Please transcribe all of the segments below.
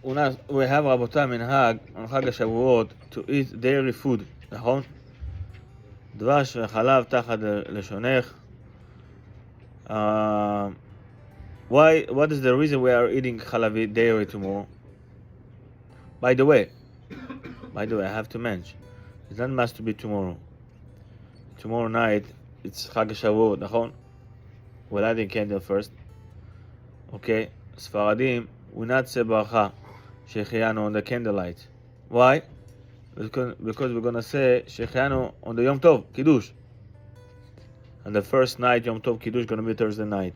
we have רבותיי מנהג on חג השבועות to eat dairy food, נכון? דבש וחלב תחת לשונך. What is the reason we are eating חלבי dairy tomorrow? By the way, I have to mention, it doesn't must be tomorrow. Tomorrow night, it's חג השבועות, נכון? We're lighting candle first. Okay, ספרדים, we not say ברכה, שהחיינו on the candlelight. Why? Because we're gonna say שהחיינו on the Yom Tov, Kiddush. And the first night, Yom Tov Kiddush, gonna be Thursday night.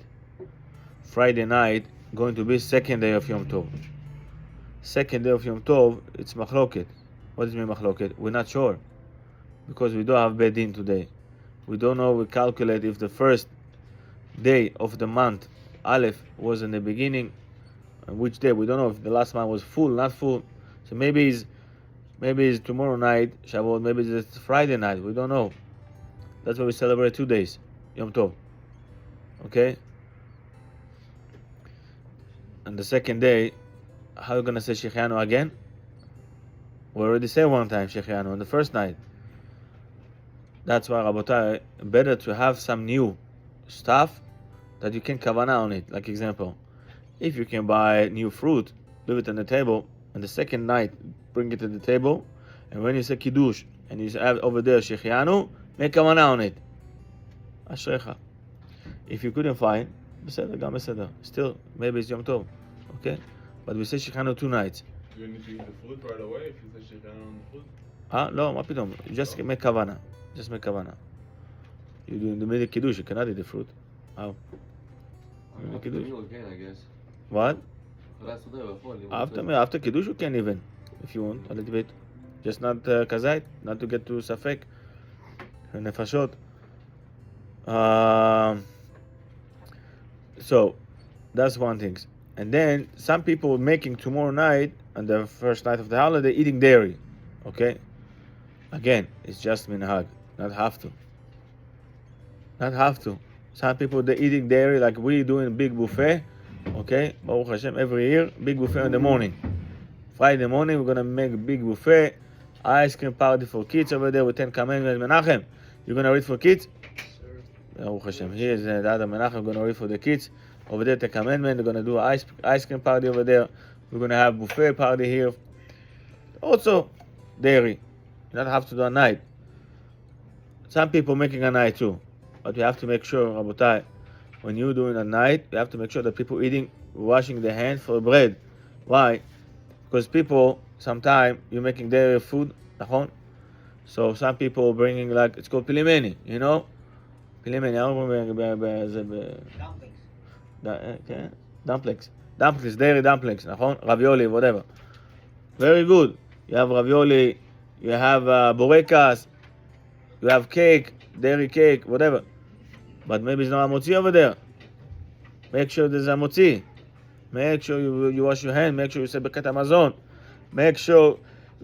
Friday night, going to be second day of Yom Tov. Second day of Yom Tov, it's machloket. What does it mean machloket? We're not sure. Because we don't have bedin today. We don't know, we calculate if the first day of the month, Aleph, was in the beginning, and which day, we don't know if the last month was full, not full. So maybe it's tomorrow night, Shavuot, maybe it's Friday night, we don't know. That's why we celebrate 2 days, Yom Tov. Okay? And the second day, how are you going to say Shechianu again? We already said one time Shechianu on the first night. That's why, Rabotai, better to have some new stuff that you can kavanah on it. Like example, if you can buy new fruit, leave it on the table, and the second night bring it to the table, and when you say Kiddush, and you have over there Shechianu, make kavanah on it. Ashrecha. If you couldn't find, בסדר, גם בסדר. Still, maybe it's Yom Tov. Okay? But we say Shechianu 2 nights. Do you need to eat the fruit right away if you say Shechianu on the fruit? לא, מה פתאום? Just make kavanah. Just make kavanah. You do in the middle Kiddush, you cannot eat the fruit. How? After the meal again, I guess. What? After After Kiddush you can even, if you want, a little bit. Just not kazait, not to get to safek. Nefashot. So, that's one thing. And then, some people making tomorrow night, on the first night of the holiday, eating dairy. Okay? Again, it's just minhag, not have to. Not have to. Some people, they're eating dairy like we do in big buffet. Okay? Baruch Hashem, every year, big buffet in the morning. Friday morning, we're going to make a big buffet. Ice cream party for kids over there with 10 commandments. Menachem, you're going to read for kids? Baruch Hashem. Here is the other Menachem going to read for the kids. Over there, the commandment, they're going to do an ice cream party over there. We're going to have buffet party here. Also, dairy. You don't have to do a night. Some people making a night too. But you have to make sure, Rabotai, when you're doing a night, you have to make sure that people eating, washing their hands for bread. Why? Because people, sometimes, you're making dairy food, נכון? So some people bringing like, it's called pilimeni, you know? Pilimeni, I don't remember, dumplings. Dumplings, dairy dumplings, נכון? Ravioli, whatever. Very good. You have ravioli, you have borekas, you have cake, dairy cake, whatever. But maybe it's not a motzi over there. Make sure there's a motzi. Make sure you wash your hand. Make sure you say Birkat Hamazon. Make sure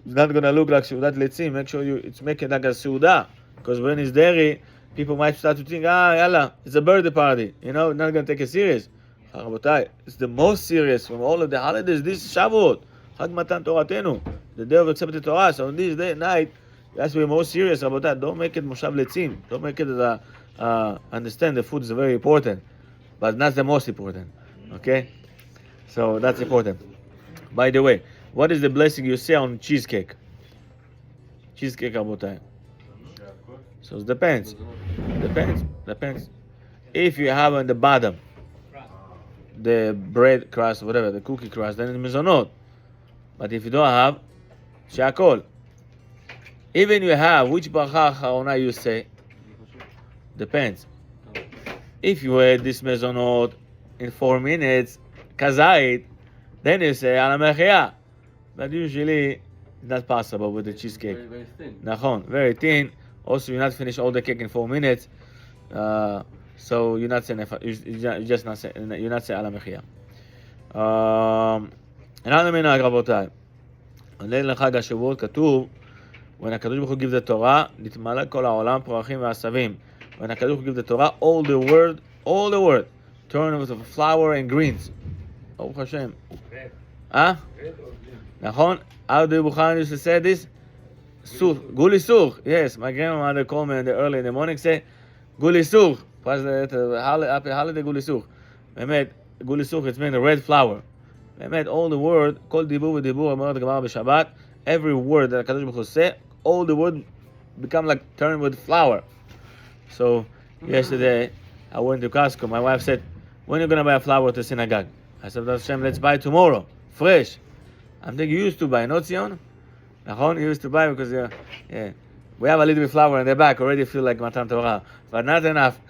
it's not going to look like Seudat Letzim. Make sure it's making like a Seudah. Because when it's dairy, people might start to think, yalla, it's a birthday party. You know, not going to take it serious. Rabotai, it's the most serious from all of the holidays. This is Shavuot. Chag Matan Toratenu. The day of accepted Torah. So on this day, night, you have to be more serious about that. Don't make it Moshav Letzim. Don't make it as understand the food is very important. But not the most important. Okay? So that's important. By the way, what is the blessing you say on cheesecake? Cheesecake, Rabotai. So it depends. Depends. If you have on the bottom the bread crust, whatever, the cookie crust, then it's mizonot. But if you don't have, she'akol. Even you have, which bracha acharona you say? Depends. If you had this mezonot in 4 minutes, kazait, then you say ala mechia. But usually it's not possible with the cheesecake. Very, very thin. Nachon, very thin. Also, you not finish all the cake in 4 minutes. So you're not saying you just not say you're not saying ala mechia. Another minhag, רבותיי. ליל חג השבועות כתוב, when הקדוש ברוך הוא give the Torah, נתמלא כל העולם פרחים ועשבים. When הקדוש ברוך הוא give the Torah, all the word, turn with flower and greens. ברוך השם. Huh? נכון? How do Bukhari used to say this? Sur, guli sur. Yes, my grandmother called me early in the morning, say, guli sur. Happy holiday guli sur. באמת, גולי סוך, it's meant a red flower. באמת, all the word, כל דיבור ודיבור, אומרת הגמרא בשבת, every word that הקדוש ברוך הוא say, all the word become like turn with flower. So, yesterday, I went to Costco. My wife said, when are you going to buy a flower to synagogue? I said, Hashem, let's buy tomorrow, fresh. I'm thinking you used to buy, not Zion? נכון? You used to buy because, yeah, we have a little bit of flour in the back, already feel like Matan Torah, but not enough.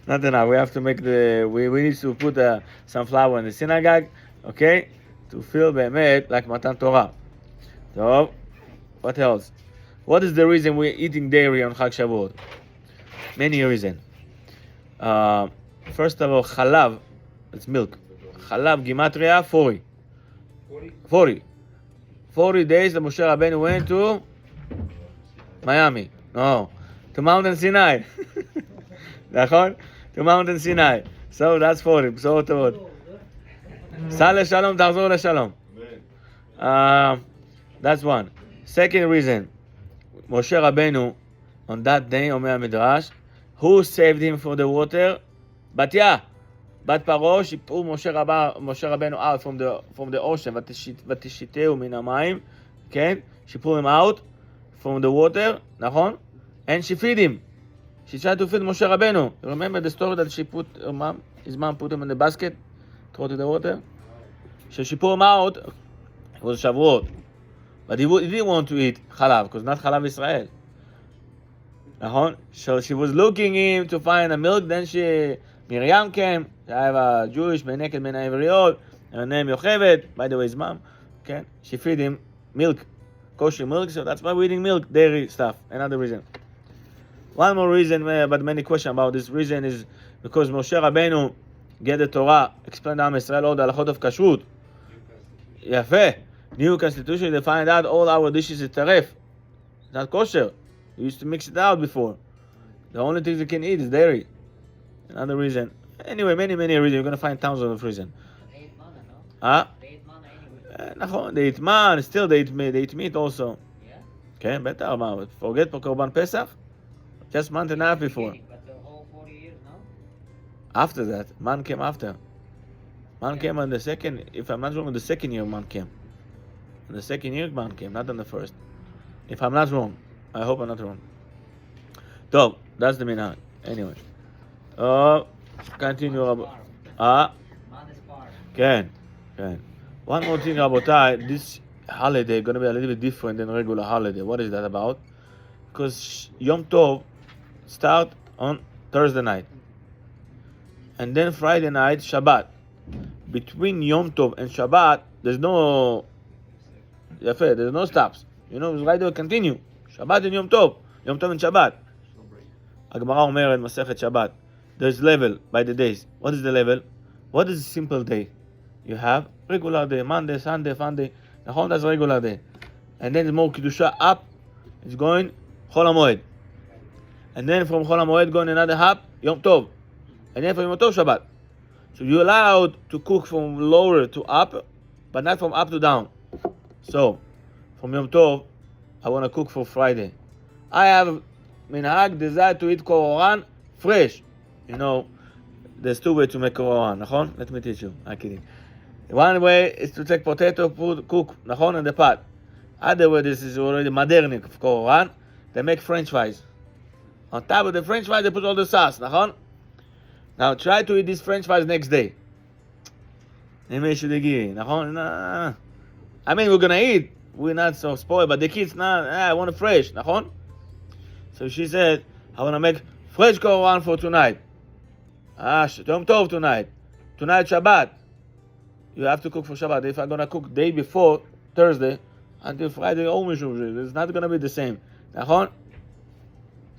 Not enough. We have to make we need to put some flour in the synagogue, okay? To feel באמת like Matan Torah. So, what else? What is the reason we're eating dairy on Chag Shavuot? Many reasons. First of all, chalav, it's milk. Chalav, gimatria, 40. 40 days that Moshe Rabbeinu went to Miami. No, to Mountain Sinai. נכון? To Mountain Sinai. So that's 40. בשורות טובות. סע לשלום, תחזור לשלום. That's one. Second reason, Moshe Rabbeinu, on that day, אומר המדרש, who saved him from the water? בתיה. בת פרעה, she pulled Moshe Rabbeinu out from the ocean, ותשיתהו מן המים, כן? She pulled him out from the water, נכון? And she feed him. She tried to feed Moshe Rabbeinu. You remember the story that she put his mom put him in the basket, throw to the water? So she pulled him out, it was Shavuot. But he didn't want to eat chalav, because not chalav Israel. נכון? So she was looking him to find a milk, then Miriam came, I have a Jewish, beneked ben העבריות, her name Yocheved, by the way his mom, okay? She feed him milk, kosher milk, so that's why we're eating milk, dairy stuff, another reason. One more reason, but many questions about this reason is because Moshe Rabbeinu get the Torah, explained to Am Yisrael all the halachot of kashrut. יפה. New constitution, they find out all our dishes is taref, not kosher. We used to mix it out before. The only things you can eat is dairy. Another reason. Anyway, many reasons. You're going to find thousands of reasons. They eat manna, no? Huh? They eat manna anyway. נכון, they eat man, still they eat meat also. Yeah? כן, בטח, מה, forget for קורבן פסח? Just month and a half before. But the whole 40 years, no? After that, man came after. Man came on the second, if I'm not wrong, on the second year man came. On the second year man came, not on the first. If I'm not wrong. I hope I'm not wrong. טוב, that's the minhag. Anyway. Continue, רבותיי. Man is far. כן. One more thing, רבותיי. This holiday going to be a little bit different than regular holiday. What is that about? Because Yom Tov start on Thursday night. And then Friday night, Shabbat. Between Yom Tov and Shabbat, there's no stops. You know, it's right there, continue. Shabbat and Yom Tov and Shabbat. הגמרא אומרת, מסכת שבת, there's level by the days. What is the level? What is a simple day? You have regular day, Monday, Sunday, Funday. נכון? That's regular day. And then more Kedusha up, it's going Chol HaMoed. And then from Chol HaMoed going another hop, Yom Tov. And then from Yom Tov, Shabbat. So you're allowed to cook from lower to up, but not from up to down. So, from Yom Tov, I want to cook for Friday. I have minhag desire to eat kororan fresh. You know, there's two ways to make kororan, נכון? Let me teach you. I'm kidding. One way is to take potato, cook, נכון, in the pot. Other way, this is already modernic of kororan. They make French fries. On top of the French fries, they put all the sauce, נכון? Now try to eat these French fries next day. נכון? I mean, we're gonna eat. We're not so spoiled, but the kids not. I want it fresh, נכון? So she said, I want to make fresh kororan for tonight. Yom Tov tonight. Tonight Shabbat. You have to cook for Shabbat. If I'm gonna cook day before Thursday until Friday, it's not gonna be the same. נכון?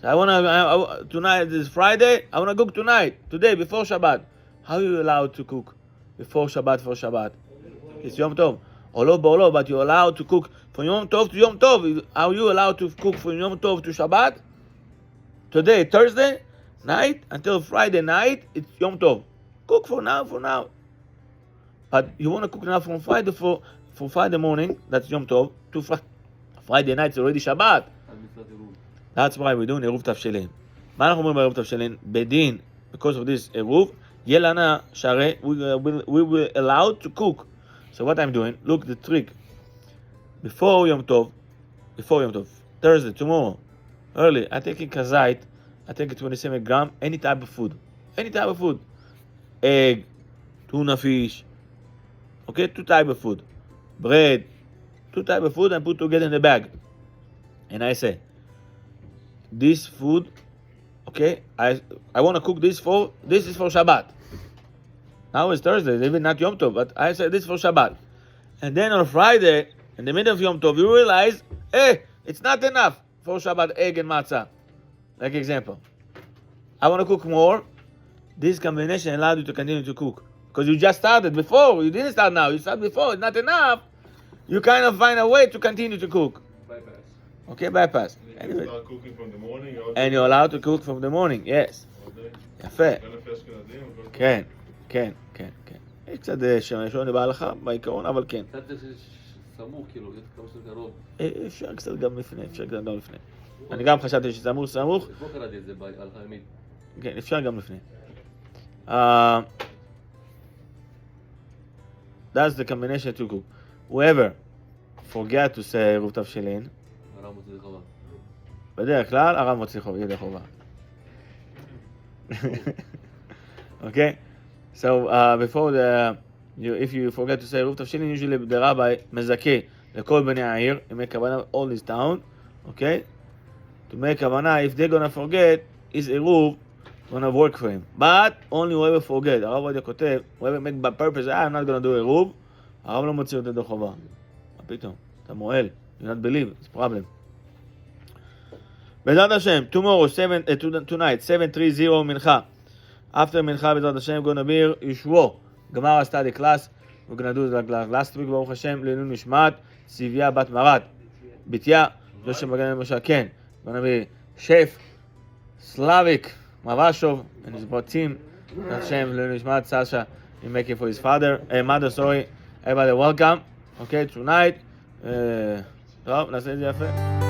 So tonight is Friday. I wanna cook tonight, today before Shabbat. How are you allowed to cook before Shabbat for Shabbat? It's Yom Tov. Bolo, but you're allowed to cook from Yom Tov to Yom Tov. How are you allowed to cook from Yom Tov to Shabbat? Today, Thursday night until Friday night, it's Yom Tov. Cook for now. But you want to cook now from Friday for Friday morning, that's Yom Tov, to Friday night, it's already Shabbat. That's why we're doing עירוב תבשילין. מה אנחנו אומרים בעירוב תבשילין? בדין, because of this עירוב, יהיה לנו שהרי we will allowed to cook. So what I'm doing, look the trick. Before Yom Tov, Thursday, tomorrow, early, I take a kazait, I take a 27 gram, any type of food. Egg, tuna fish, okay, 2 type of food. Bread, 2 type of food, and put together in the bag. And I say, this food, okay, I want to cook this is for Shabbat. Now it's Thursday, it's even not Yom Tov, but I say this is for Shabbat. And then on Friday, in the middle of Yom Tov, you realize, it's not enough for Shabbat, egg and matzah. Like example. I want to cook more. This combination allowed you to continue to cook. Because you just started before, you didn't start now, you started before, it's not enough. You kind of find a way to continue to cook. Bypass. Okay, bypass. You Anyway. start cooking from the morning. And you're allowed to cook from the morning, yes. all day. יפה. גם לפי אשכנזים, הכל טוב. כן. יש קצת שוני בהלכה, בעיקרון, אבל כן. קצת סמוך, כאילו, כמה שזה קרוב. אפשר קצת גם לפני, אני גם חשבתי שסמוך. איפה קראתי את זה בהלכה ימית? כן, אפשר גם לפני. That's the combination to cook. Whoever forget to say עירוב תבשילין, הרב מוציא חובה. בדרך כלל הרב מוציא ידי חובה. Okay? So before if you forget to say עירוב תבשילין, usually the rabbi מזכה לכל בני העיר, he make כוונה all this town, okay? To make כוונה, if they're gonna forget, is עירוב gonna work for him. But only whoever forget. הרב עובדיה כותב, whoever make by purpose, I'm not gonna do עירוב, הרב לא מוציא ידי חובה. מה פתאום? אתה מועל. You not believe, it's a problem. בעזרת השם, tomorrow, tonight, 7:30 מנחה. After מנחה, בעזרת השם, gonna be ישבו. גמר study class. We're gonna do it like last week, ברוך השם, לעילוי נשמת, צביה בת מרת. בתיה, זו שמגן למשל, כן. gonna be chef, Slavic, Mavashov, and his team. בעזרת השם, לעילוי נשמת, Sasha, he making for his mother, sorry. Everybody welcome. Okay, tonight. טוב, נעשה את זה יפה.